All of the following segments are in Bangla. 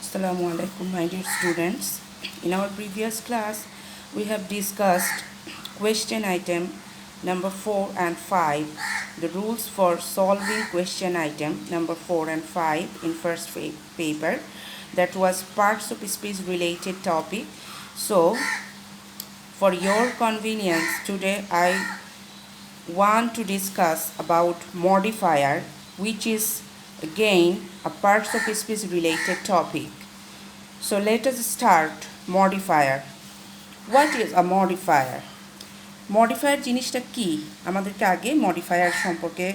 Assalamu alaikum, my dear students. In our previous class, we have discussed question item number 4 and 5, the rules for solving question item number 4 and 5 in first paper. That was parts of speech related topic. So, for your convenience, today I want to discuss about modifier, which is again a parts of speech related topic. So let us start modifier. What is a modifier? Modifier জিনিসটা কি? আমাদেরকে আগে মডিফায়ার সম্পর্কে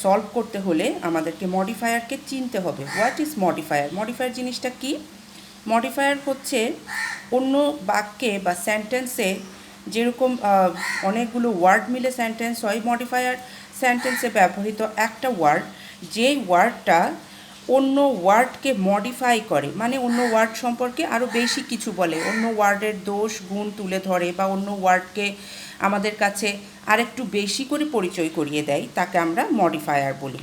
সলভ করতে হলে আমাদেরকে মডিফায়ারকে চিনতে হবে। What is modifier? মডিফায়ার জিনিসটা কি? মডিফায়ার হচ্ছে অন্য বাক্যে বা সেন্টেন্সে যেরকম অনেকগুলো ওয়ার্ড মিলে সেন্টেন্স হয়, মডিফায়ার সেন্টেন্সে ব্যবহৃত একটা ওয়ার্ড, যেই ওয়ার্ডটা অন্য ওয়ার্ডকে মডিফাই করে, মানে অন্য ওয়ার্ড সম্পর্কে আরও বেশি কিছু বলে, অন্য ওয়ার্ডের দোষ গুণ তুলে ধরে বা অন্য ওয়ার্ডকে আমাদের কাছে আরেকটু বেশি করে পরিচয় করিয়ে দেয়, তাকে আমরা মডিফায়ার বলি।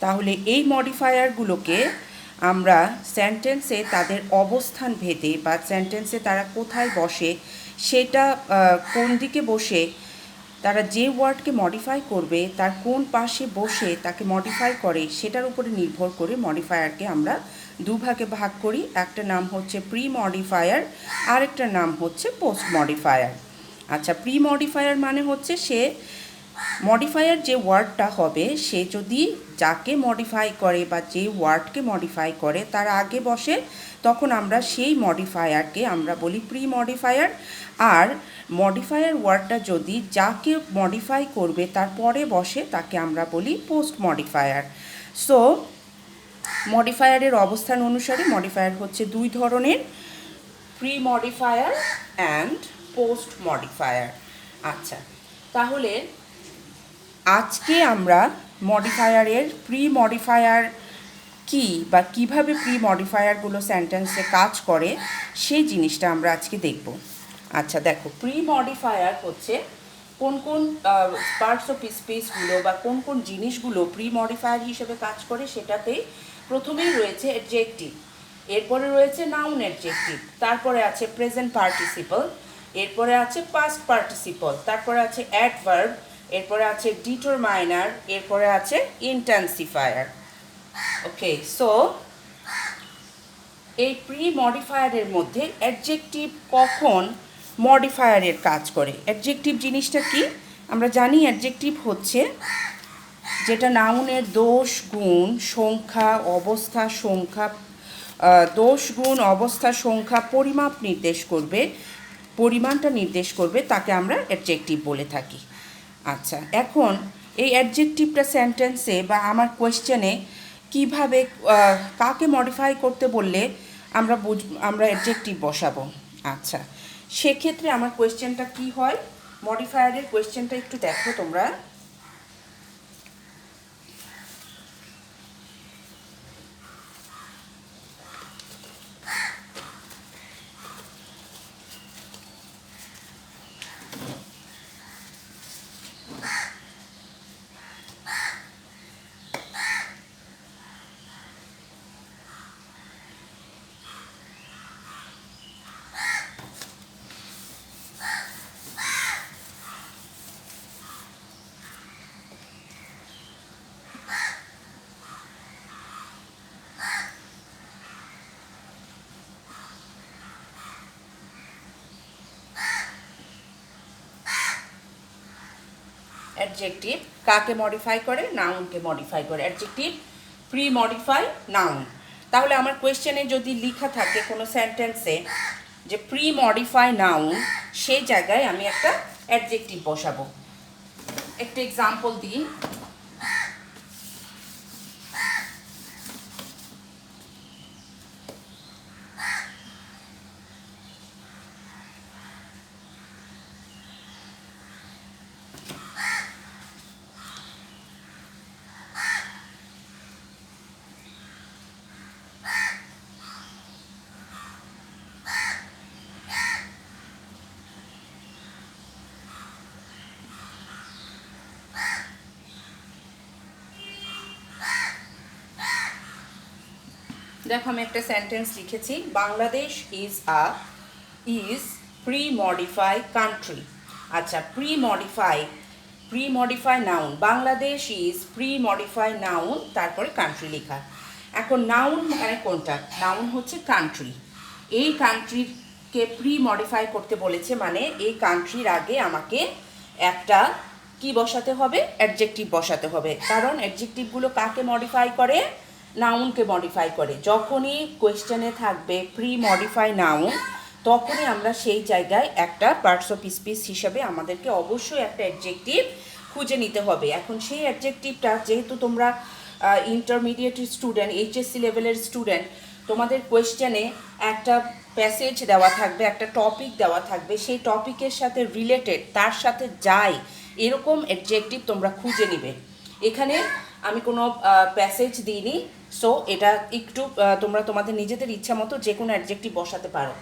তাহলে এই মডিফায়ারগুলোকে আমরা সেন্টেন্সে তাদের অবস্থান ভেদে বা সেন্টেন্সে তারা কোথায় বসে, সেটা কোন দিকে বসে, তারা যে ওয়ার্ডকে মডিফাই করবে তার কোন পাশে বসে তাকে মডিফাই করে, সেটার উপরে নির্ভর করে মডিফায়ারকে আমরা দুভাগে ভাগ করি। একটা নাম হচ্ছে প্রি মডিফায়ার, আরেকটা নাম হচ্ছে পোস্ট মডিফায়ার। আচ্ছা, প্রি মডিফায়ার মানে হচ্ছে সে মডিফায়ার যে ওয়ার্ডটা হবে, সে যদি যাকে মডিফাই করে বা যে ওয়ার্ডকে মডিফাই করে তার আগে বসে, তখন আমরা সেই মডিফায়ারকে আমরা বলি প্রি মডিফায়ার। আর মডিফায়ার ওয়ার্ডটা যদি যাকে মডিফাই করবে তার পরে বসে, তাকে আমরা বলি পোস্ট মডিফায়ার। সো মডিফায়ারের অবস্থান অনুসারে মডিফায়ার হচ্ছে দুই ধরনের, pre modifier and post modifier. আচ্ছা, তাহলে আজকে আমরা মডিফায়ারের প্রি মডিফায়ার কি বা কিভাবে প্রি মডিফায়ারগুলো সেন্টেন্সে কাজ করে সেই জিনিসটা আমরা আজকে দেখব। আচ্ছা দেখো, প্রি মডিফায়ার হচ্ছে কোন কোন পার্টস অফ স্পেসগুলো বা কোন কোন জিনিসগুলো প্রি মডিফায়ার হিসেবে কাজ করে, সেটাতে প্রথমেই রয়েছে অ্যাডজেক্টিভ, এরপরে রয়েছে নাউন অ্যাডজেক্টিভ, তারপরে আছে প্রেজেন্ট পার্টিসিপল, এরপরে আছে পাস্ট পার্টিসিপল, তারপরে আছে অ্যাডভার্ব, এরপরে আছে ডিটারমাইনার, এরপরে আছে ইন্টেন্সিফায়ার। ওকে, সো এই প্রি মডিফায়ারের মধ্যে অ্যাডজেক্টিভ কখন মডিফায়ারের কাজ করে? অ্যাডজেক্টিভ জিনিসটা কি? আমরা জানি অ্যাডজেক্টিভ হচ্ছে যেটা নাউনের দোষ গুণ সংখ্যা অবস্থা সংখ্যা, দোষ গুণ অবস্থা সংখ্যা পরিমাপ নির্দেশ করবে, পরিমাণটা নির্দেশ করবে, তাকে আমরা অ্যাডজেক্টিভ বলে থাকি। আচ্ছা, এখন এই অ্যাডজেক্টিভটা সেন্টেন্সে বা আমার কোয়েশ্চেনে কিভাবে কাকে মডিফাই করতে বললে আমরা অ্যাডজেক্টিভ বসাবো। আচ্ছা, সেক্ষেত্রে আমার কোয়েশ্চেনটা কি হয়, মডিফায়ারের কোয়েশ্চেনটা একটু দেখো তোমরা। অ্যাডজেক্টিভ কাকে মডিফাই করে? নাউনকে মডিফাই করে। Adjective pre modify noun. তাহলে আমার কোয়েশ্চেনে যদি লেখা থাকে কোনো সেন্টেন্সে যে প্রি মডিফাই নাউন, সেই জায়গায় আমি একটা অ্যাডজেক্টিভ বসাবো। একটা এক্সাম্পল দিই। দেখো আমি একটা সেন্টেন্স লিখেছি, Bangladesh is pre modify country. আচ্ছা, pre modify noun, Bangladesh is pre modify noun, তারপরে কান্ট্রি লেখা। এখন নাউন মানে কোনটা? নাউন হচ্ছে কান্ট্রি। এই কান্ট্রিকে প্রি মডিফাই করতে বলেছে, মানে এই কান্ট্রির আগে আমাকে একটা কি বসাতে হবে? অ্যাডজেক্টিভ বসাতে হবে। কারণ অ্যাডজেক্টিভগুলো কাকে মডিফাই করে? নাউনকে মডিফাই করে। যখনই কোয়েশ্চেনে থাকবে প্রি মডিফাই নাউন, তখনই আমরা সেই জায়গায় একটা পার্টস অফ স্পিচ হিসাবে আমাদেরকে অবশ্যই একটা অ্যাডজেক্টিভ খুঁজে নিতে হবে। এখন সেই অ্যাডজেক্টিভটা, যেহেতু তোমরা ইন্টারমিডিয়েট স্টুডেন্ট, এইচএসসি লেভেলের স্টুডেন্ট, তোমাদের কোয়েশ্চেনে একটা প্যাসেজ দেওয়া থাকবে, একটা টপিক দেওয়া থাকবে, সেই টপিকের সাথে রিলেটেড, তার সাথে যায় এরকম অ্যাডজেক্টিভ তোমরা খুঁজে নিবে। এখানে আমি কোনো প্যাসেজ দিইনি, সো এটা একটু তোমরা তোমাদের নিজেদের ইচ্ছা মতো যে কোনো অ্যাডজেক্টিভ বসাতে পারো।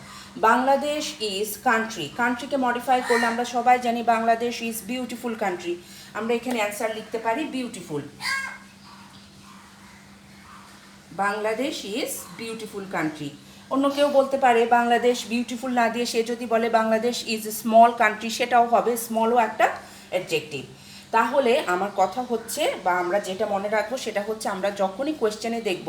বাংলাদেশ ইজ কান্ট্রি, কান্ট্রিকে মডিফাই করলে আমরা সবাই জানি বাংলাদেশ ইজ বিউটিফুল কান্ট্রি। আমরা এখানে অ্যান্সার লিখতে পারি beautiful. Bangladesh is beautiful country. অন্য কেউ বলতে পারে বাংলাদেশ বিউটিফুল না দিয়ে সে যদি বলে বাংলাদেশ ইজ স্মল কান্ট্রি, সেটাও হবে, স্মলও একটা অ্যাডজেক্টিভ। তাহলে আমার কথা হচ্ছে, বা আমরা যেটা মনে রাখবো সেটা হচ্ছে, আমরা যখনই কোয়েশ্চেনে দেখব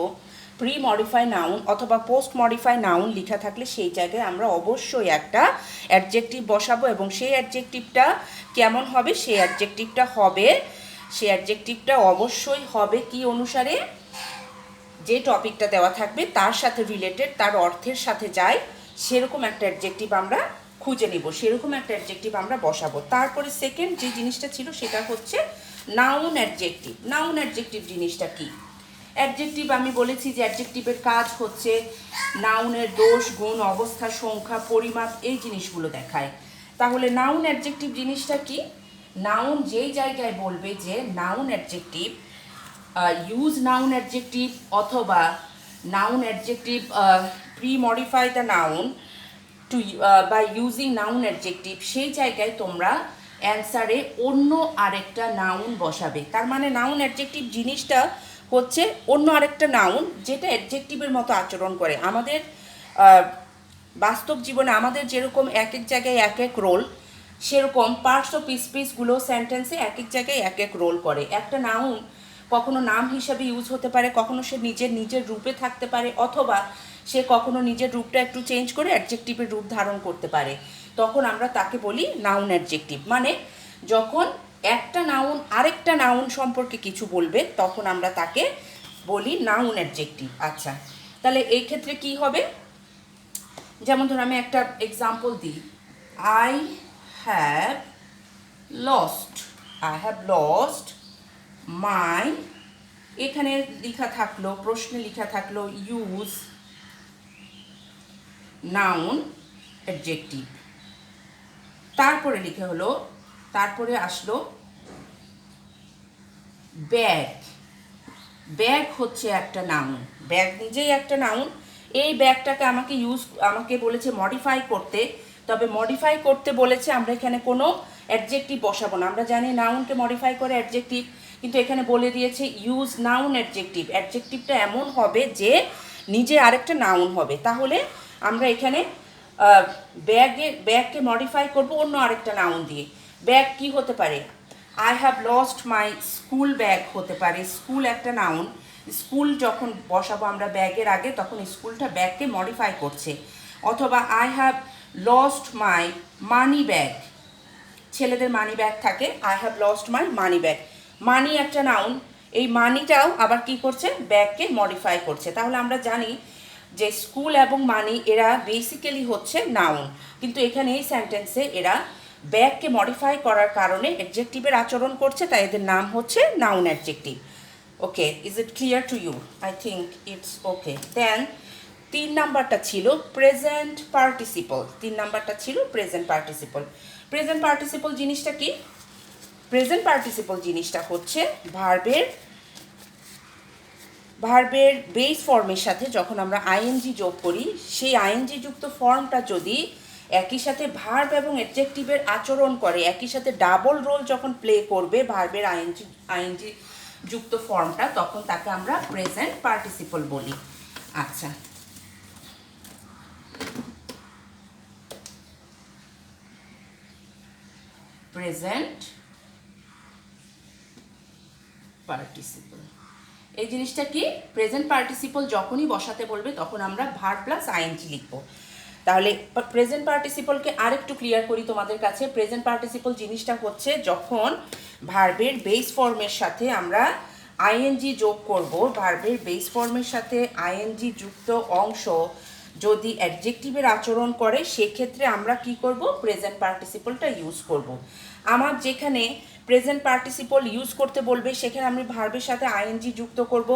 প্রি মডিফাই নাউন অথবা পোস্ট মডিফাই নাউন লেখা থাকলে সেই জায়গায় আমরা অবশ্যই একটা অ্যাডজেক্টিভ বসাবো, এবং সেই অ্যাডজেক্টিভটা কেমন হবে? সেই অ্যাডজেক্টিভটা অবশ্যই হবে কি অনুসারে? যে টপিকটা দেওয়া থাকবে তার সাথে রিলেটেড, তার অর্থের সাথে যায়, সেরকম একটা অ্যাডজেক্টিভ আমরা খুঁজে নিব, সেরকম একটা অ্যাডজেক্টিভ আমরা বসাবো। তারপরে সেকেন্ড যে জিনিসটা ছিল সেটা হচ্ছে নাউন অ্যাডজেক্টিভ। নাউন অ্যাডজেক্টিভ জিনিসটা কি? অ্যাডজেক্টিভ আমি বলেছি যে অ্যাডজেক্টিভের কাজ হচ্ছে নাউনের দোষ, গুণ, অবস্থা, সংখ্যা, পরিমাপ, এই জিনিসগুলো দেখায়। তাহলে নাউন অ্যাডজেক্টিভ জিনিসটা কি? নাউন যেই জায়গায় বলবে যে noun adjective, use noun adjective অথবা noun adjective pre-modify the noun to by using noun adjective, সেই জায়গায় তোমরা অ্যান্সারে অন্য আরেকটা নাউন বসাবে। তার মানে নাউন অ্যাডজেক্টিভ জিনিসটা হচ্ছে অন্য আরেকটা নাউন যেটা অ্যাডজেক্টিভের মতো আচরণ করে। আমাদের বাস্তব জীবনে আমাদের যেরকম এক এক জায়গায় এক এক রোল, সেরকম পার্টস অফ স্পিচগুলো সেন্টেন্সে এক এক জায়গায় এক এক রোল করে। একটা নাউন কখনো নাম হিসাবে ইউজ হতে পারে, কখনো সে নিজের রূপে থাকতে পারে, অথবা সে কখনো নিজের রূপটা একটু চেঞ্জ করে অ্যাডজেক্টিভের রূপ ধারণ করতে পারে। তখন আমরা তাকে বলি নাউন অ্যাডজেক্টিভ। মানে যখন একটা নাউন আরেকটা নাউন সম্পর্কে কিছু বলবে, তখন আমরা তাকে বলি নাউন অ্যাডজেক্টিভ। আচ্ছা, তাহলে এই ক্ষেত্রে কি হবে? যেমন ধর আমি একটা এক্সাম্পল দিই, আই হ্যাভ লস্ট মাই, এখানে লেখা থাকলো, প্রশ্নে লেখা থাকলো ইউজ নাউন অ্যাডজেক্টিভ। তারপরে আসলো ব্যাগ হচ্ছে একটা নাউন। ব্যাগ নিজেই একটা নাউন। এই ব্যাগটাকে আমাকে বলেছে মডিফাই করতে, তবে মডিফাই করতে বলেছে আমরা এখানে কোনো অ্যাডজেক্টিভ বসাবো না। আমরা জানি নাউনকে মডিফাই করে অ্যাডজেক্টিভ, কিন্তু এখানে বলে দিয়েছে ইউজ নাউন অ্যাডজেক্টিভ। অ্যাডজেক্টিভটা এমন হবে যে নিজে আরেকটা নাউন হবে। তাহলে আমরা এখানে ব্যাগকে মডিফাই করব অন্য আরেকটা নাউন দিয়ে। ব্যাগ কি হতে পারে? I have lost my school bag হতে পারে। স্কুল একটা নাউন। স্কুল যখন বসাবো আমরা ব্যাগের আগে, তখন স্কুলটা ব্যাগকে মডিফাই করছে। অথবা I have lost my money bag, ছেলেদের মানি ব্যাগ থাকে, I have lost my money bag. Money একটা নাউন, এই মানিটাও আবার কি করছে? ব্যাগকে মডিফাই করছে। তাহলে আমরা জানি যে স্কুল এবং মানি এরা বেসিক্যালি হচ্ছে নাউন, কিন্তু এখানে এই সেন্টেন্সে এরা ব্যাগকে মডিফাই করার কারণে অ্যাডজেক্টিভের আচরণ করছে, তাই এদের নাম হচ্ছে noun adjective. Okay, is it clear to you? I think it's okay. Then 3 নাম্বারটা ছিল প্রেজেন্ট পার্টিসিপল। 3 নাম্বারটা ছিল প্রেজেন্ট পার্টিসিপল। প্রেজেন্ট পার্টিসিপল জিনিসটা কি? প্রেজেন্ট পার্টিসিপল জিনিসটা হচ্ছে ভার্বের বেস ফর্মের সাথে যখন আমরা আইএনজি যোগ করি, সেই আইএনজি যুক্ত ফর্মটা যদি একই সাথে ভার্ব এবং অ্যাডজেক্টিভের আচরণ করে, একই সাথে ডাবল রোল যখন প্লে করবে ভার্বের আইএনজি যুক্ত ফর্মটা, তখন তাকে আমরা প্রেজেন্ট পার্টিসিপল বলি। আচ্ছা, প্রেজেন্ট পার্টিসিপল, এই জিনিসটা কি, প্রেজেন্ট পার্টিসিপল যখনই বসাতে বলবে তখন আমরা ভার্ব প্লাস আইএনজি লিখব। তাহলে প্রেজেন্ট পার্টিসিপলকে আরেকটু ক্লিয়ার করি তোমাদের কাছে। প্রেজেন্ট পার্টিসিপল জিনিসটা হচ্ছে যখন ভার্বের বেস ফর্মের সাথে আমরা আইএনজি যোগ করব। ভার্বের বেস ফর্মের সাথে আইএনজি যুক্ত অংশ যদি অ্যাডজেক্টিভের আচরণ করে সেক্ষেত্রে আমরা কি করব, প্রেজেন্ট পার্টিসিপলটা ইউজ করব। আমার যেখানে প্রেজেন্ট পার্টিসিপল ইউজ করতে বলবে সেখানে আমি ভার্বের সাথে আইএনজি যুক্ত করব,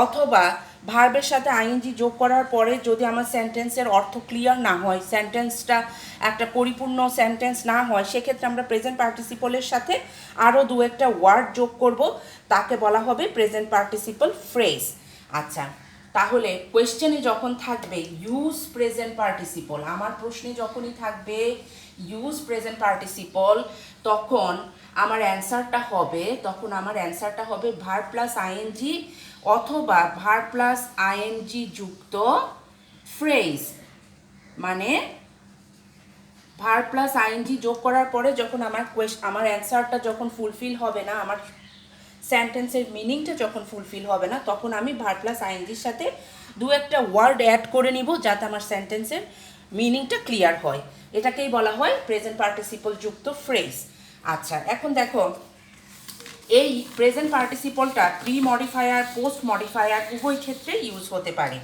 অথবা ভার্বের সাথে আইএনজি যোগ করার পরে যদি আমার সেন্টেন্সের অর্থ ক্লিয়ার না হয়, সেন্টেন্সটা একটা পরিপূর্ণ সেন্টেন্স না হয়, সেক্ষেত্রে আমরা প্রেজেন্ট পার্টিসিপলের সাথে আরও দু একটা ওয়ার্ড যোগ করব, তাকে বলা হবে প্রেজেন্ট পার্টিসিপল ফ্রেজ। আচ্ছা, তাহলে কোয়েশ্চেনে যখন থাকবে ইউজ প্রেজেন্ট পার্টিসিপল, আমার প্রশ্নে যখনই থাকবে ইউজ প্রেজেন্ট পার্টিসিপল, তখন আমার অ্যান্সারটা হবে ভার্ব প্লাস আইএনজি অথবা ভার্ব প্লাস আইএনজি যুক্ত ফ্রেজ। মানে ভার্ব প্লাস আইএনজি যোগ করার পরে যখন আমার অ্যান্সারটা যখন ফুলফিল হবে না, আমার সেন্টেন্সের মিনিংটা যখন ফুলফিল হবে না, তখন আমি ভার্ব প্লাস আইএনজির সাথে দু একটা ওয়ার্ড অ্যাড করে নিব যাতে আমার সেন্টেন্সের মিনিংটা ক্লিয়ার হয়। এটাকেই বলা হয় প্রেজেন্ট পার্টিসিপল যুক্ত ফ্রেজ। আচ্ছা, এখন দেখো এই প্রেজেন্ট পার্টিসিপলটা প্রি মডিফায়ার পোস্ট মডিফায়ার উভয় ক্ষেত্রে ইউজ হতে পারে।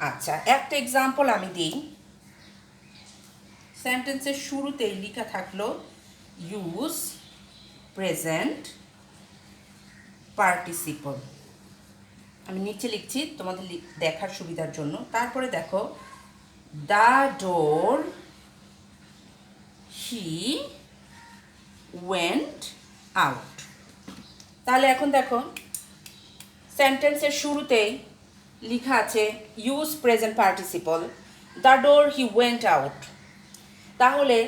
আচ্ছা, একটা এক্সাম্পল আমি দিই। সেন্টেন্সের শুরুতেই লেখা থাকলো ইউজ প্রেজেন্ট পার্টিসিপল, আমি নিচে লিখছি তোমাদের দেখার সুবিধার জন্য। তারপরে দেখো the door he went out. তাহলে এখন দেখো সেন্টেন্সের শুরুতেই লেখা আছে use present participle, the door he went out. তাহলে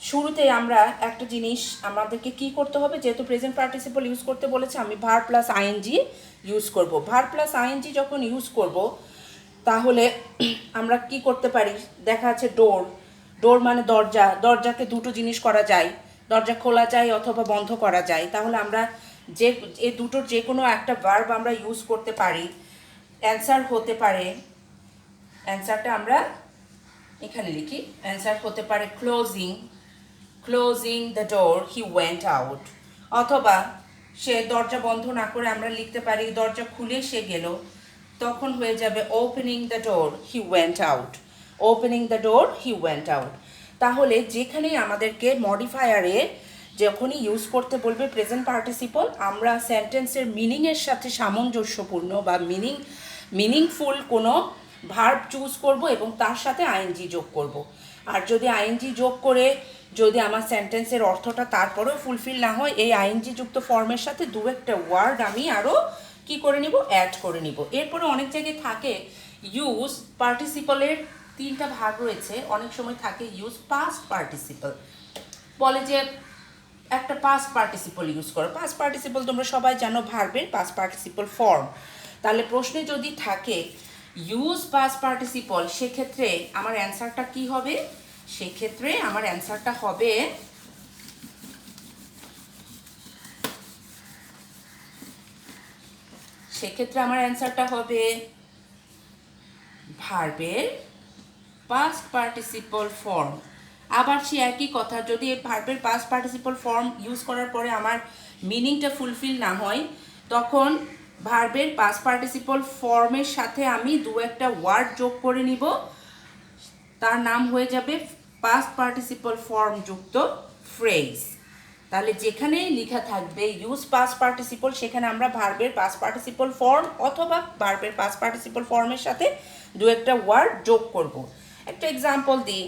শুরুতেই আমরা একটা জিনিস আমাদেরকে কি করতে হবে, যেহেতু প্রেজেন্ট পার্টিসিপল ইউজ করতে বলেছে, আমি ভার্ব প্লাস আইএনজি ইউজ করব। ভার্ব প্লাস আইএনজি যখন ইউজ করব তাহলে আমরা কি করতে পারি, দেখা আছে ডোর, ডোর মানে দরজা, দরজাকে দুটো জিনিস করা যায়, দরজা খোলা যায় অথবা বন্ধ করা যায়। তাহলে আমরা যে এই দুটোর যে কোনো একটা ভার্ব আমরা ইউজ করতে পারি। অ্যান্সার হতে পারে, অ্যান্সারটা আমরা এখানে লিখি, অ্যান্সার হতে পারে closing the door he went out, অথবা সে দরজা বন্ধ না করে আমরা লিখতে পারি দরজা খুলে সে গেল, তখন হয়ে যাবে opening the door he went out. তাহলে যেখানেই আমাদেরকে মডিফায়ারে যখনই ইউজ করতে বলবে প্রেজেন্ট পার্টিসিপল, আমরা সেন্টেন্সের মিনিংয়ের সাথে সামঞ্জস্যপূর্ণ বা মিনিংফুল কোনো ভার্ব চুজ করব এবং তার সাথে আইএনজি যোগ করব। আর যদি আইএনজি যোগ করে যদি আমার সেন্টেন্সের অর্থটা তারপরেও ফুলফিল না হয়, এই আইএনজি যুক্ত ফর্মের সাথে দু একটা ওয়ার্ড আমি আরও কি করে নিব, অ্যাড করে নিব। এরপরে অনেক জায়গায় থাকে ইউজ পার্টিসিপলের তিনটা ভাগ রয়েছে। অনেক সময় থাকে ইউজ পাস্ট পার্টিসিপল, বলে যে একটা পাস্ট পার্টিসিপল ইউজ করো। পাস্ট পার্টিসিপল তোমরা সবাই জানো ভার্বের পাস্ট পার্টিসিপল ফর্ম। তাহলে প্রশ্নে যদি থাকে ইউজ পাস্ট পার্টিসিপল, সেক্ষেত্রে আমার অ্যান্সারটা কি হবে, সেক্ষেত্রে আমার অ্যান্সারটা হবে ভার্বের পাস্ট পার্টিসিপল ফর্ম। আবার সে একই কথা, যদি ভার্বের পাস্ট পার্টিসিপল ফর্ম ইউজ করার পরে আমার মিনিংটা ফুলফিল না হয়, তখন ভার্বের পাস্ট পার্টিসিপল ফর্মের সাথে আমি দু একটা ওয়ার্ড যোগ করে নিব, তার নাম হয়ে যাবে পাস্ট পার্টিসিপল ফর্ম যুক্ত ফ্রেজ। তাহলে যেখানে লেখা থাকবে ইউজ পাস্ট পার্টিসিপল, সেখানে আমরা ভার্বের পাস্ট পার্টিসিপল ফর্ম অথবা ভার্বের পাস্ট পার্টিসিপল ফর্মের সাথে দু একটা ওয়ার্ড যোগ করব। একটা এক্সাম্পল দিই,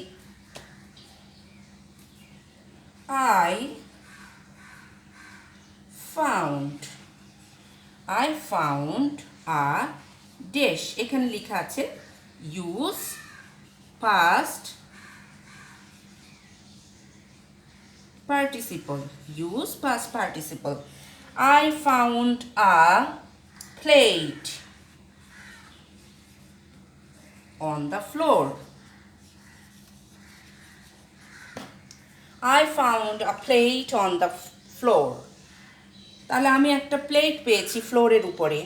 I found a dish। এখানে লেখা আছে use past participle, I found a plate, on the floor. I found a plate on the floor. তাহলে আমি একটা প্লেট পেয়েছি ফ্লোরের উপরে।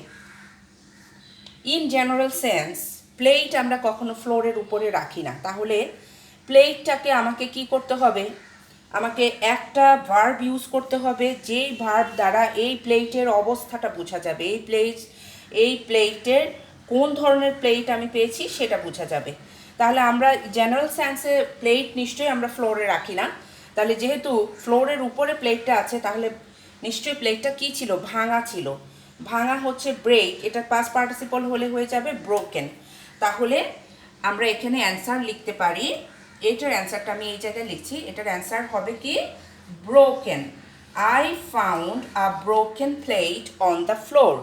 ইন জেনারেল সেন্স প্লেট আমরা কখনো ফ্লোরের উপরে রাখি না, তাহলে প্লেটটাকে আমাকে কি করতে হবে, আমাকে একটা ভার্ব ইউজ করতে হবে, যেই ভার্ব দ্বারা এই প্লেটের অবস্থাটা বোঝা যাবে, এই প্লেটের কোন ধরনের প্লেট আমি পেয়েছি সেটা বোঝা যাবে। তাহলে আমরা জেনারেল সেন্সে প্লেট নিশ্চয়ই আমরা ফ্লোরে রাখি না, তাহলে যেহেতু ফ্লোরের উপরে প্লেটটা আছে তাহলে নিশ্চয়ই প্লেটটা কী ছিল, ভাঙা ছিল। ভাঙা হচ্ছে ব্রেক, এটা পাস্ট পার্টিসিপল হলে হয়ে যাবে ব্রোকেন। তাহলে আমরা এখানে অ্যান্সার লিখতে পারি, এটার অ্যান্সারটা আমি এই জায়গায় লিখছি, এটার অ্যান্সার হবে কি broken. I found a broken plate on the floor.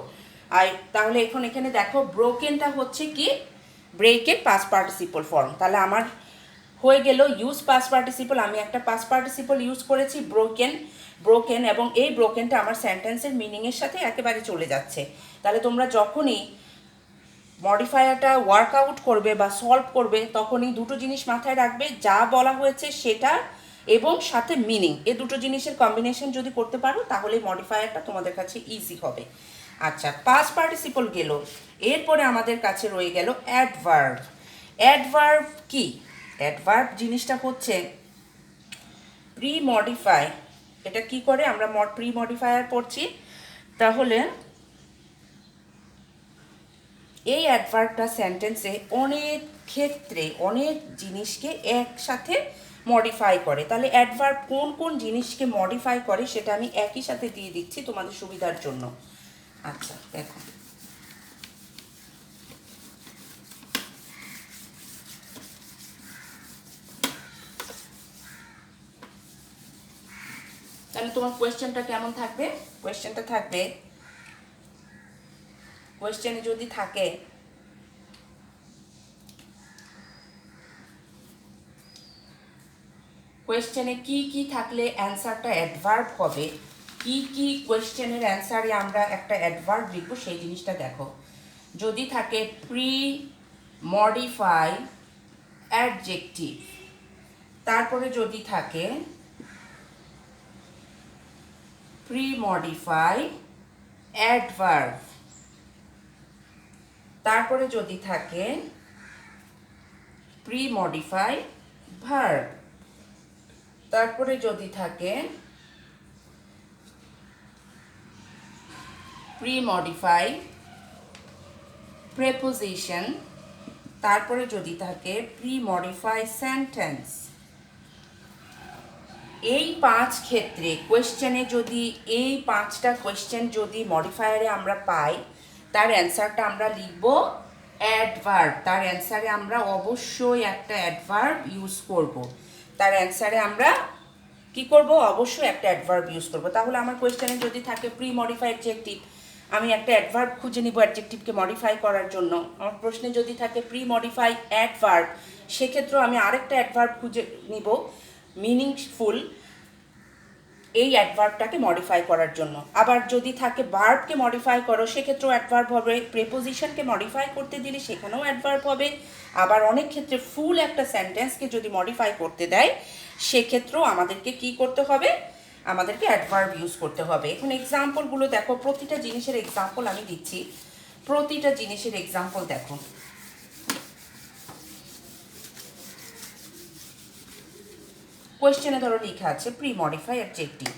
তাহলে এখন এখানে দেখো ব্রোকেনটা হচ্ছে কি ব্রেকের পাস্ট পার্টিসিপল ফর্ম। তাহলে আমার হয়ে গেল ইউজ পাস্ট পার্টিসিপল, আমি একটা পাস্ট পার্টিসিপল ইউজ করেছি ব্রোকেন, এবং এই ব্রোকেনটা আমার সেন্টেন্সের মিনিংয়ের সাথে একেবারে চলে যাচ্ছে। তাহলে তোমরা যখনই মডিফায়ারটা ওয়ার্কআউট করবে বা সলভ করবে তখনই দুটো জিনিস মাথায় রাখবে, যা বলা হয়েছে সেটা এবং সাথে মিনিং, এই দুটো জিনিসের কম্বিনেশন যদি করতে পারো তাহলে মডিফায়ারটা তোমাদের কাছে ইজি হবে। আচ্ছা, পাস্ট পার্টিসিপল গেল, এরপরে আমাদের কাছে রয়ে গেল অ্যাডভার্ব। অ্যাডভার্ব কি? অ্যাডভার্ব জিনিসটা হচ্ছে প্রি মডিফাই। এটা কি করে, আমরা প্রি মডিফায়ার পড়ছি, তাহলে এই অ্যাডভার্বটা সেন্টেন্সে অনেক ক্ষেত্রে অনেক জিনিসকে একসাথে মডিফাই করে। তাহলে অ্যাডভার্ব কোন কোন জিনিসকে মডিফাই করে সেটা আমি একই সাথে দিয়ে দিচ্ছি তোমাদের সুবিধার জন্য। আচ্ছা দেখো, তাহলে তোমার কোয়েশ্চেনটা কেমন থাকবে? কোয়েশ্চেনটা থাকবে, কোয়েশ্চেনে যদি থাকে কোয়েশ্চেনে কি কি থাকলে অ্যান্সারটা অ্যাডভার্ব হবে, কি কি কোয়েশ্চেনের অ্যান্সারে আমরা একটা অ্যাডভার্ব লিখব সেই জিনিসটা দেখো। যদি থাকে প্রি মডিফাই অ্যাডজেক্টিভ, তারপরে যদি থাকে প্রি মডিফাই অ্যাডভার্ব, তারপরে যদি থাকে প্রি মডিফাই ভার্ব, তারপরে যদি থাকে প্রি মডিফাই প্রেপোজিশন, তারপরে যদি থাকে প্রি মডিফাই সেন্টেন্স। এই পাঁচ ক্ষেত্রে কোয়েশ্চেনে যদি এই পাঁচটা কোয়েশ্চেন যদি মডিফায়ারে আমরা পাই, তার অ্যান্সারটা আমরা লিখব অ্যাডভার্ব। তার অ্যান্সারে আমরা অবশ্যই একটা অ্যাডভার্ব ইউজ করব। তার অ্যান্সারে আমরা কি করব, অবশ্যই একটা অ্যাডভার্ব ইউজ করব। তাহলে আমার কোয়েশ্চেনে যদি থাকে প্রি মডিফাই অ্যাডজেক্টিভ, আমি একটা অ্যাডভার্ব খুঁজে নিব অ্যাডজেক্টিভকে মডিফাই করার জন্য। আমার প্রশ্নে যদি থাকে প্রি মডিফাই অ্যাডভার্ব, সেক্ষেত্রেও আমি আরেকটা অ্যাডভার্ব খুঁজে নিব মিনিংফুল এই অ্যাডভার্বটাকে মডিফাই করার জন্য। আবার যদি থাকে ভার্বকে মডিফাই করো, সেক্ষেত্রেও অ্যাডভার্ব হবে। প্রেপোজিশনকে মডিফাই করতে দিলে সেখানেও অ্যাডভার্ব হবে। আবার অনেক ক্ষেত্রে ফুল একটা সেন্টেন্সকে যদি মডিফাই করতে দেয় সেক্ষেত্রেও আমাদেরকে কি করতে হবে, আমাদেরকে অ্যাডভার্ব ইউজ করতে হবে। এখন এক্সাম্পলগুলো দেখো, প্রতিটা জিনিসের এক্সাম্পল আমি দিচ্ছি, প্রতিটা জিনিসের এক্সাম্পল দেখো। কোয়েশ্চেনে ধরো লেখা আছে প্রি মডিফাই অ্যাডজেক্টিভ,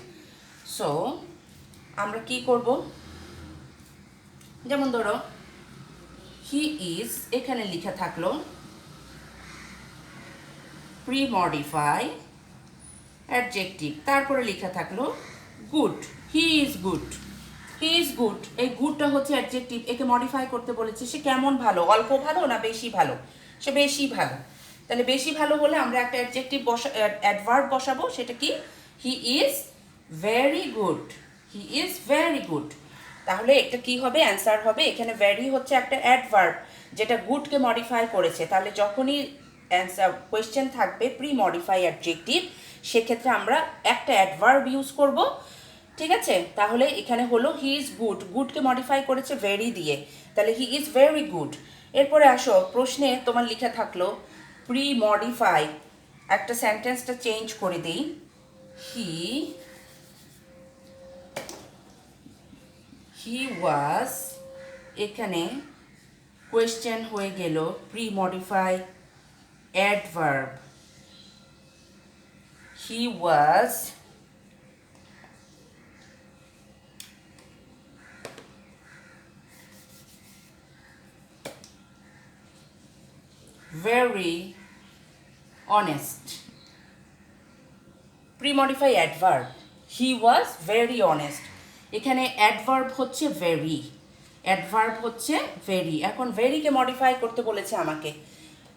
সো আমরা কি করব, যেমন ধরো হি ইজ, এখানে লেখা থাকলো প্রি মডিফাই অ্যাডজেক্টিভ, তারপরে লেখা থাকলো good, he is good, he is good. এই গুডটা হচ্ছে অ্যাডজেক্টিভ, একে মডিফাই করতে বলেছে। সে কেমন ভালো, অল্প ভালো না বেশি ভালো? সে বেশি ভালো। তাহলে বেশি ভালো হলে আমরা একটা অ্যাডজেক্টিভ অ্যাডভার্ব বসাবো, সেটা কি, he is very good, he is very good. তাহলে এটা কি হবে, অ্যান্সার হবে, এখানে ভেরি হচ্ছে একটা অ্যাডভার্ব যেটা গুডকে মডিফাই করেছে। তাহলে যখনই অ্যান্সার কোয়েশ্চেন থাকবে প্রি মডিফাই অ্যাডজেক্টিভ, সেক্ষেত্রে আমরা একটা অ্যাডভার্ব ইউজ করব, ঠিক আছে, তাহলে এখানে হলো হি ইজ গুড, গুডকে মডিফাই করেছে ভেরি দিয়ে, তাহলে হি ইজ ভেরি গুড। এরপরে আসো, প্রশ্নে তোমার লেখা থাকলো প্রি মডিফাই, একটা সেন্টেন্সটা চেঞ্জ করে দিই। হি ওয়াজ, এখানে কোয়েশ্চেন হয়ে গেল pre modify adverb. He was very honest. Premodify adverb, he was very honest. এখানে অ্যাডভার্ব হচ্ছে ভেরি, অ্যাডভার্ব হচ্ছে ভেরি। এখন ভেরিকে মডিফাই করতে বলেছে আমাকে,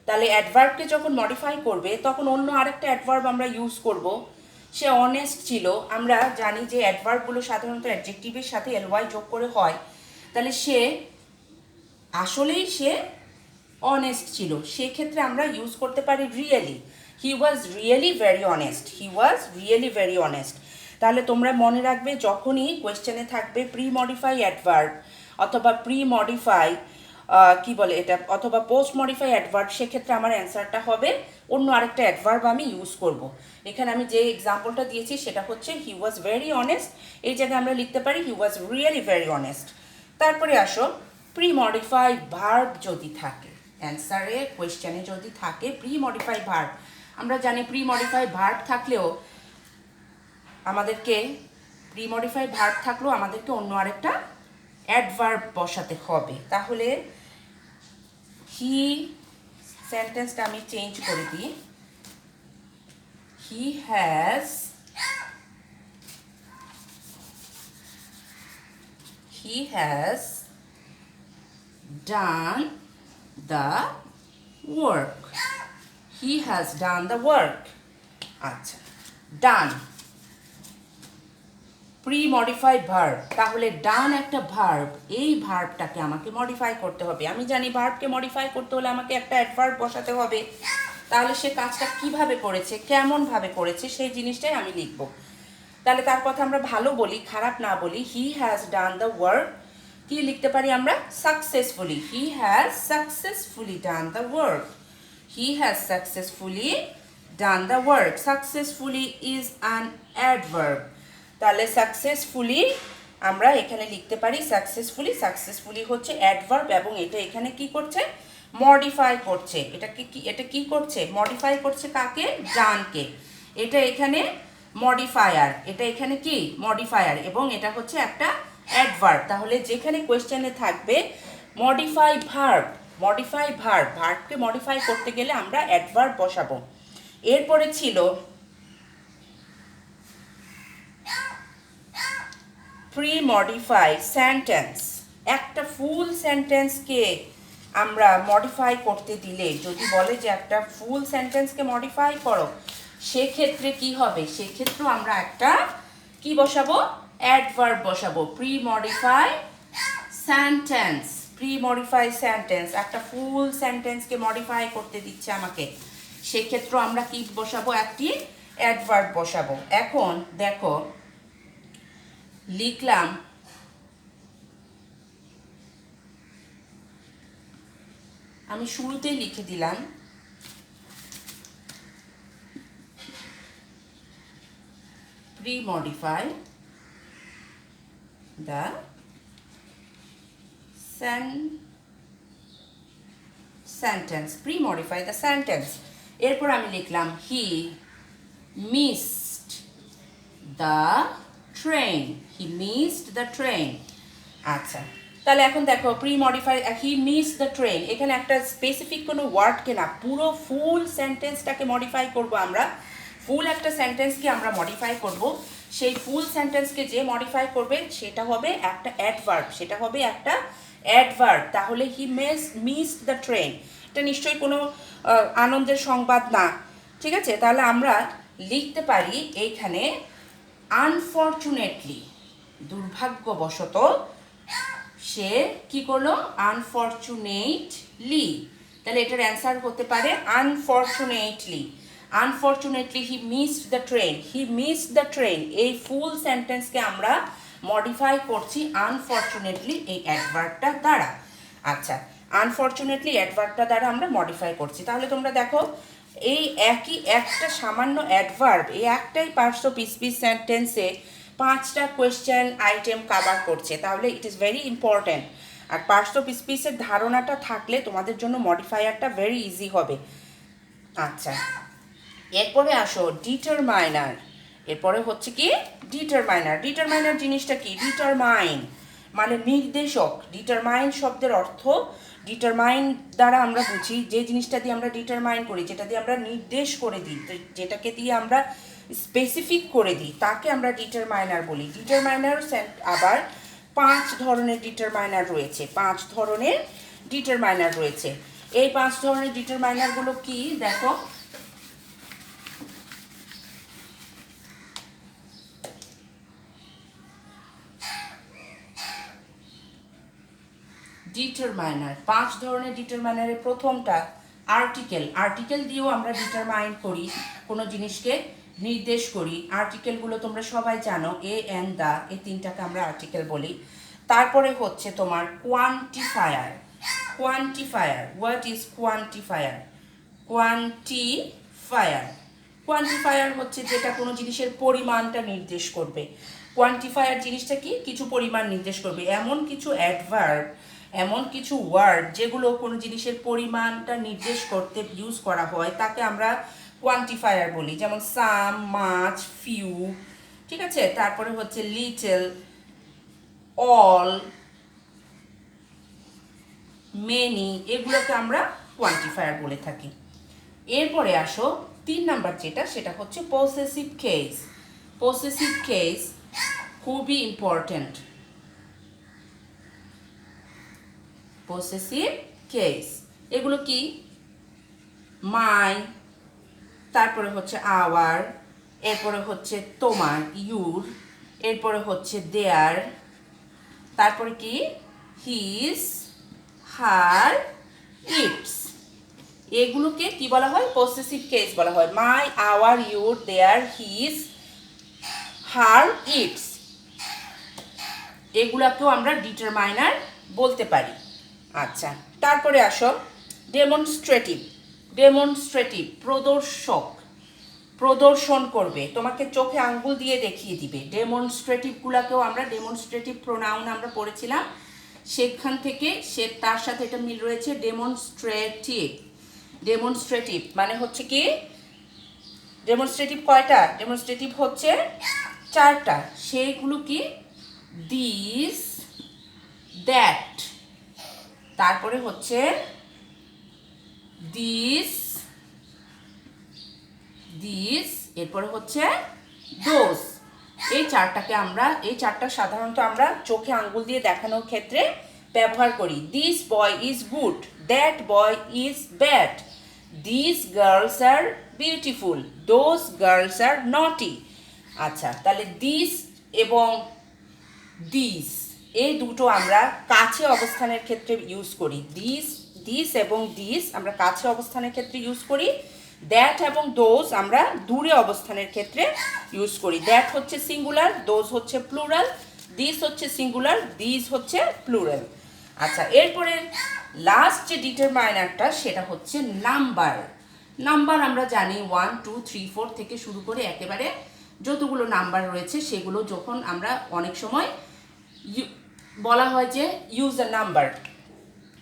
তাহলে অ্যাডভার্বকে যখন মডিফাই করবে তখন অন্য আরেকটা অ্যাডভার্ব আমরা ইউজ করব। সে অনেস্ট ছিল, আমরা জানি যে অ্যাডভার্বগুলো সাধারণত অ্যাডজেক্টিভের সাথে এলওয়াই যোগ করে হয়, তাহলে সে আসলেই সে অনেস্ট ছিল, সেক্ষেত্রে আমরা ইউজ করতে পারি really. He was really very honest, he was really very honest. তাহলে তোমরা মনে রাখবে, যখনই কোয়েশ্চেনে থাকবে প্রি মডিফাই অ্যাডভার্ব অথবা প্রি মডিফাই কি বলে এটা, অথবা পোস্ট মডিফাই অ্যাডভার্ব, সেক্ষেত্রে আমার অ্যান্সারটা হবে অন্য আরেকটা অ্যাডভার্ব আমি ইউজ করব। এখানে আমি যে এক্সাম্পলটা দিয়েছি সেটা হচ্ছে হি ওয়াজ ভেরি অনেস্ট, এই জায়গায় আমরা লিখতে পারি হি ওয়াজ রিয়েলি ভেরি অনেস্ট। তারপরে আসো, প্রি মডিফাই ভার্ব যদি থাকে অ্যান্সারে, কোয়েশ্চেনে যদি থাকে প্রি মডিফাই ভার্ব, আমরা জানি প্রি মডিফাই ভার্ব থাকলেও আমাদেরকে অন্য আরেকটা অ্যাডভার্ব বসাতে হবে। তাহলে হি, সেন্টেন্সটা আমি চেঞ্জ করে দিই, he has done the work. He has done the work. আচ্ছা, done প্রি মডিফাই ভার্ব, তাহলে ডান একটা ভার্ব, এই ভার্বটাকে আমাকে মডিফাই করতে হবে। আমি জানি ভার্বকে মডিফাই করতে হলে আমাকে একটা অ্যাডভার্ব বসাতে হবে, তাহলে সে কাজটা কিভাবে করেছে, কেমনভাবে করেছে, সেই জিনিসটাই আমি লিখব। তাহলে তার কথা আমরা ভালো বলি, খারাপ না বলি। He has done the work, কি লিখতে পারি আমরা, successfully. He has successfully done the work, he has successfully done the work. Successfully is an adverb, তাহলে সাকসেসফুলি আমরা এখানে লিখতে পারি সাকসেসফুলি, সাকসেসফুলি হচ্ছে অ্যাডভার্ব এবং এটা এখানে কি করছে, মডিফাই করছে। এটা কি করছে, মডিফাই করছে কাকে, ডানকে। এটা এখানে মডিফায়ার, এটা এখানে কি মডিফায়ার, এবং এটা হচ্ছে একটা অ্যাডভার্ব। তাহলে যেখানে কোয়েশ্চেনে থাকবে মডিফাই ভার্ব, ভার্বকে মডিফাই করতে গেলে আমরা অ্যাডভার্ব বসাবো। এরপরে ছিল প্রি মডিফাই সেন্টেন্স, একটা ফুল সেন্টেন্সকে আমরা মডিফাই করতে দিলে, যদি বলে যে একটা ফুল সেন্টেন্সকে মডিফাই করো, সেক্ষেত্রে কি হবে, সেক্ষেত্রেও আমরা একটা কি বসাবো, অ্যাডভার্ব বসাবো। প্রি মডিফাই সেন্টেন্স, একটা ফুল সেন্টেন্সকে মডিফাই করতে দিচ্ছে আমাকে, সেক্ষেত্রেও আমরা কি বসাবো, একটি অ্যাডভার্ব বসাবো। এখন দেখো, লিখলাম আমি শুরুতেই লিখে দিলাম pre-modify the sentence, pre-modify the sentence। এরপর আমি লিখলাম he missed the train, he missed the train। আচ্ছা, তাহলে এখন দেখো pre modify, he miss the train, এখানে একটা স্পেসিফিক কোনো ওয়ার্ডকে না, পুরো ফুল সেন্টেন্সটাকে মডিফাই করব আমরা। ফুল একটা সেন্টেন্সকে আমরা মডিফাই করব, সেই ফুল সেন্টেন্সকে যে মডিফাই করবে সেটা হবে একটা অ্যাডভার্ব। তাহলে হি মিসড দ্য ট্রেন, এটা নিশ্চয়ই কোনো আনন্দের সংবাদ না, ঠিক আছে। তাহলে আমরা লিখতে পারি এইখানে আনফরচুনেটলি, দুর্ভাগ্যবশত সে কি করলো, আনফরচুনেটলি, তাহলে এটার অ্যান্সার হতে পারে unfortunately. Unfortunately he missed the train, he missed the train, এই ফুল সেন্টেন্সকে আমরা মডিফাই করছি আনফর্চুনেটলি এই অ্যাডভার্বটা দ্বারা। আচ্ছা, আনফর্চুনেটলি অ্যাডভার্বটা দ্বারা আমরা মডিফাই করছি। তাহলে তোমরা দেখো এই একই একটা সামান্য অ্যাডভার্ব, এই একটাই পার্টস অফ স্পিচ সেন্টেন্সে 5টা কোয়েশ্চেন আইটেম কাভার করছে। তাহলে ইট ইজ ভেরি ইম্পর্ট্যান্ট। আর পার্টস অফ স্পিচের ধারণাটা থাকলে তোমাদের জন্য মডিফায়ারটা ভেরি ইজি হবে। আচ্ছা, এরপরে আসো ডিটারমাইনার। এরপরে হচ্ছে কি ডিটারমাইনার। ডিটারমাইনার জিনিসটা কি? ডিটারমাইন মানে নির্দেশক। ডিটারমাইন শব্দের অর্থ, ডিটারমাইন দ্বারা আমরা বুঝি যে জিনিসটা দিয়ে আমরা ডিটারমাইন করি, যেটা দিয়ে আমরা নির্দেশ করে দিই, যেটাকে দিয়ে আমরা স্পেসিফিক করে দিই, তাকে আমরা ডিটারমাইনার বলি। ডিটারমাইনার আবার 5 ধরনের ডিটারমাইনার রয়েছে। 5 ধরনের ডিটারমাইনার রয়েছে। এই 5 ধরনের ডিটারমাইনারগুলো কি দেখো। ডিটারমাইনার 5 ধরনের ডিটারমাইনারের প্রথমটা আর্টিকেল। আর্টিকেল দিয়েও আমরা ডিটারমাইন করি, কোনো জিনিসকে নির্দেশ করি। আর্টিকেলগুলো তোমরা সবাই জানো, এ এন দা, এই 3টাকে আমরা আর্টিকেল বলি। তারপরে হচ্ছে তোমার quantifier. Quantifier, what is quantifier? Quantifier, quantifier হচ্ছে যেটা কোনো জিনিসের পরিমাণটা নির্দেশ করবে। কোয়ান্টিফায়ার জিনিসটা কি? কিছু পরিমাণ নির্দেশ করবে। এমন কিছু অ্যাডভার্ব, এমন কিছু ওয়ার্ড যেগুলো কোনো জিনিসের পরিমাণটা নির্দেশ করতে ইউজ করা হয়, তাকে আমরা কোয়ান্টিফায়ার বলি। যেমন সাম, মাচ, ফিউ, ঠিক আছে? তারপরে হচ্ছে লিটল, অল, মেনি, এগুলোকে আমরা কোয়ান্টিফায়ার বলে থাকি। এরপরে আসো 3 নাম্বার যেটা, সেটা হচ্ছে পসেসিভ কেস। পসেসিভ কেস খুবই ইম্পর্ট্যান্ট। পসেসিভ কেস এগুলো কি? মাই, তারপরে হচ্ছে আওয়ার, এরপরে হচ্ছে তোমার, ইউর, এরপরে হচ্ছে দেয়ার, তারপরে কি? His, her, its. এগুলোকে কি বলা হয়? পসেসিভ কেস বলা হয়। My, our, your, their, his, her, its, এগুলাকেও আমরা ডিটারমাইনার বলতে পারি। আচ্ছা, তারপরে আসো ডেমনস্ট্রেটিভ। ডেমনস্ট্রেটিভ প্রদর্শক, প্রদর্শন করবে, তোমাকে চোখে আঙ্গুল দিয়ে দেখিয়ে দিবে। ডেমনস্ট্রেটিভগুলোকেও আমরা ডেমনস্ট্রেটিভ প্রোনাউন আমরা পড়েছিলাম, সেখান থেকে তার সাথে এটা মিল রয়েছে। ডেমনস্ট্রেটিভ, ডেমনস্ট্রেটিভ মানে হচ্ছে কি? ডেমনস্ট্রেটিভ কয়টা? ডেমনস্ট্রেটিভ হচ্ছে 4টা। সেইগুলো কি? দিস, দ্যাট, তারপরে হচ্ছে দিস, দিস, এরপরে হচ্ছে দোজ। এই 4টাকে আমরা, এই 4টা সাধারণত আমরা চোখে আঙ্গুল দিয়ে দেখানোর ক্ষেত্রে ব্যবহার করি। This boy is good, that boy is bad, this girls are beautiful, those girls are naughty. আচ্ছা, তাহলে দিস এবং দিস এই দুটো আমরা কাছে অবস্থানের ক্ষেত্রে ইউজ করি। দিস, দিস এবং দিস আমরা কাছে অবস্থানের ক্ষেত্রে ইউজ করি। দ্যাট এবং দোজ আমরা দূরে অবস্থানের ক্ষেত্রে ইউজ করি। দ্যাট হচ্ছে সিঙ্গুলার, দোজ হচ্ছে প্লুরাল, দিস হচ্ছে সিঙ্গুলার, দিস হচ্ছে প্লুরাল। আচ্ছা, এরপরে লাস্ট যে ডিটারমাইনারটা সেটা হচ্ছে নাম্বার। নাম্বার আমরা জানি 1, 2, 3, 4 থেকে শুরু করে একেবারে যতগুলো নাম্বার রয়েছে সেগুলো যখন আমরা অনেক সময় বলা হয় যে ইউজ আ নাম্বার,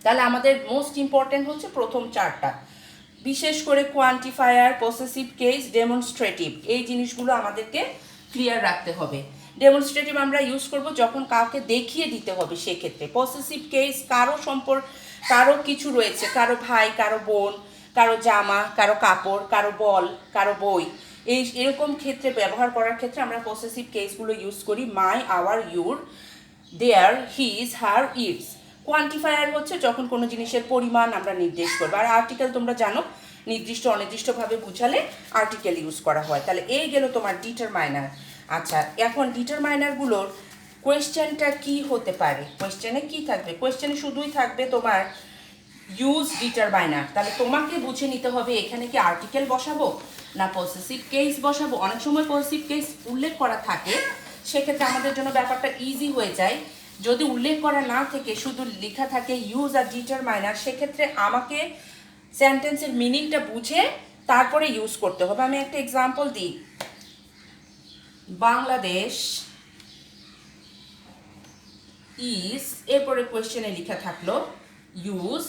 তাহলে আমাদের মোস্ট ইম্পর্টেন্ট হচ্ছে প্রথম 4টা, বিশেষ করে কোয়ান্টিফায়ার, পসেসিভ কেস, ডেমনস্ট্রেটিভ। এই জিনিসগুলো আমাদেরকে ক্লিয়ার রাখতে হবে। ডেমনস্ট্রেটিভ আমরা ইউজ করব যখন কাউকে দেখিয়ে দিতে হবে সেক্ষেত্রে। পসেসিভ কেস কারো কিছু রয়েছে, কারো ভাই, কারো বোন, কারো জামা, কারো কাপড়, কারো বল, কারো বই, এরকম ক্ষেত্রে ব্যবহার করার ক্ষেত্রে আমরা পসেসিভ কেসগুলো ইউজ করি। My, our, your, their, his, her, its. Quantifier হচ্ছে যখন কোনো জিনিসের পরিমাণ আমরা নির্দেশ করবো। আর আর্টিকেল তোমরা জানো, নির্দিষ্ট অনির্দিষ্টভাবে বুঝালে আর্টিকেল ইউজ করা হয়। তাহলে এই গেল তোমার ডিটারমাইনার। আচ্ছা, এখন ডিটারমাইনারগুলোর কোয়েশ্চেনটা কি হতে পারে? কোয়েশ্চেনে কি থাকবে? কোয়েশ্চেনে শুধুই থাকবে তোমার ইউজ ডিটারমাইনার। তাহলে তোমাকে বুঝে নিতে হবে এখানে কি আর্টিকেল বসাবো না পসেসিভ কেস বসাবো। অনেক সময় পসেসিভ কেস উল্লেখ করা থাকে, সেক্ষেত্রে আমাদের জন্য ব্যাপারটা ইজি হয়ে যায়। যদি উল্লেখ করা না থেকে শুধু লেখা থাকে ইউজ আর ডিটারমাইনার, সেক্ষেত্রে আমাকে সেন্টেন্সের মিনিংটা বুঝে তারপরে ইউজ করতে হবে। আমি একটা এক্সাম্পল দিই, বাংলাদেশ ইজ, এরপরে কোয়েশ্চেনে লেখা থাকলো ইউজ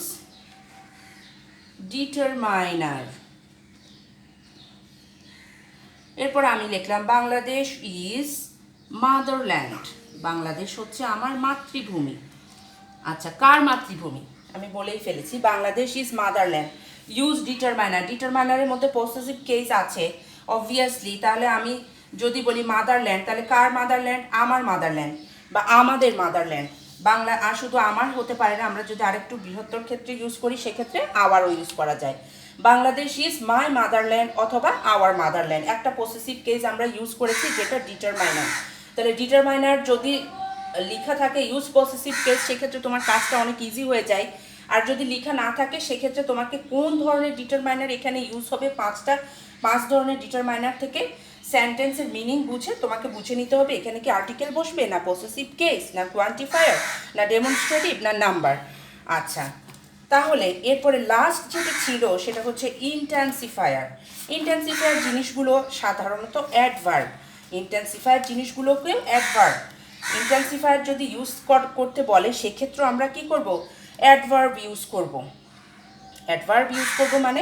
ডিটারমাইনার। এরপর আমি লিখলাম বাংলাদেশ ইজ মাদারল্যান্ড, বাংলাদেশ হচ্ছে আমার মাতৃভূমি। আচ্ছা, কার মাতৃভূমি আমি বলেই ফেলেছি, Bangladesh is motherland. Use determiner, ডিটারমাইনারের মধ্যে পসেসিভ কেস আছে অবভিয়াসলি। তাহলে আমি যদি বলি মাদারল্যান্ড, তাহলে কার মাদারল্যান্ড? আমার মাদারল্যান্ড বা আমাদের মাদারল্যান্ড। বাংলা আর শুধু আমার হতে পারে না, আমরা যদি আরেকটু বৃহত্তর ক্ষেত্রে ইউজ করি সেক্ষেত্রে আওয়ারও ইউজ করা যায়। বাংলাদেশ ইজ মাই মাদারল্যান্ড অথবা আওয়ার মাদারল্যান্ড, একটা পসেসিভ কেস আমরা ইউজ করেছি যেটা ডিটারমাইনার। তাহলে ডিটারমাইনার যদি লেখা থাকে ইউজ পসেসিভ কেস, সেক্ষেত্রে তোমার কাজটা অনেক ইজি হয়ে যায়। আর যদি লেখা না থাকে সেক্ষেত্রে তোমাকে কোন ধরনের ডিটারমাইনার এখানে ইউজ হবে, পাঁচ ধরনের ডিটারমাইনার থেকে সেন্টেন্সের মিনিং বুঝে তোমাকে বুঝে নিতে হবে এখানে কি আর্টিকেল বসবে না পসেসিভ কেস না কোয়ান্টিফায়ার না ডেমনস্ট্রেটিভ না নাম্বার। আচ্ছা, তাহলে এরপরে লাস্ট যেটা ছিল সেটা হচ্ছে ইন্টেন্সিফায়ার। ইন্টেন্সিফায়ার জিনিসগুলো সাধারণত অ্যাডভার্ব, ইন্টেন্সিফায়ার জিনিসগুলোকে অ্যাডভার্ব। ইন্টেন্সিফায়ার যদি ইউজ করতে বলে সেক্ষেত্রে আমরা কি করব? অ্যাডভার্ব ইউজ করব। অ্যাডভার্ব ইউজ করব মানে,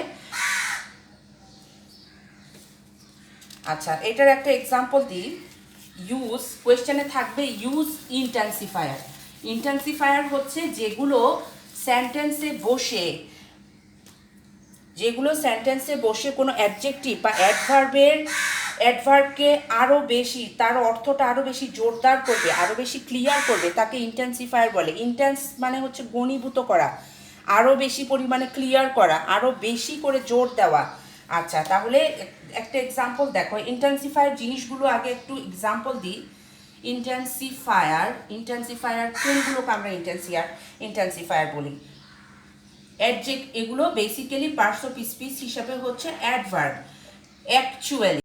আচ্ছা এটার একটা এক্সাম্পল দিই। ইউজ, কোয়েশ্চেনে থাকবে ইউজ ইন্টেন্সিফায়ার। ইন্টেন্সিফায়ার হচ্ছে যেগুলো সেন্টেন্সে বসে কোনো অ্যাডজেক্টিভ বা অ্যাডভার্বকে আরও বেশি, তার অর্থটা আরও বেশি জোরদার করবে, আরও বেশি ক্লিয়ার করবে, তাকে ইন্টেন্সিফায়ার বলে। ইন্টেন্স মানে হচ্ছে ঘনীভূত করা, আরও বেশি পরিমাণে ক্লিয়ার করা, আরও বেশি করে জোর দেওয়া। আচ্ছা, তাহলে একটা এক্সাম্পল দেখো। ইন্টেন্সিফায়ার জিনিসগুলো আগে একটু এক্সাম্পল দিই। ইন্টেন্সিফায়ার কোনগুলোকে আমরা ইন্টেন্সিফায়ার বলি? এগুলো বেসিক্যালি পার্টস অফ স্পিচ হিসাবে হচ্ছে অ্যাডভার্ব। অ্যাকচুয়ালি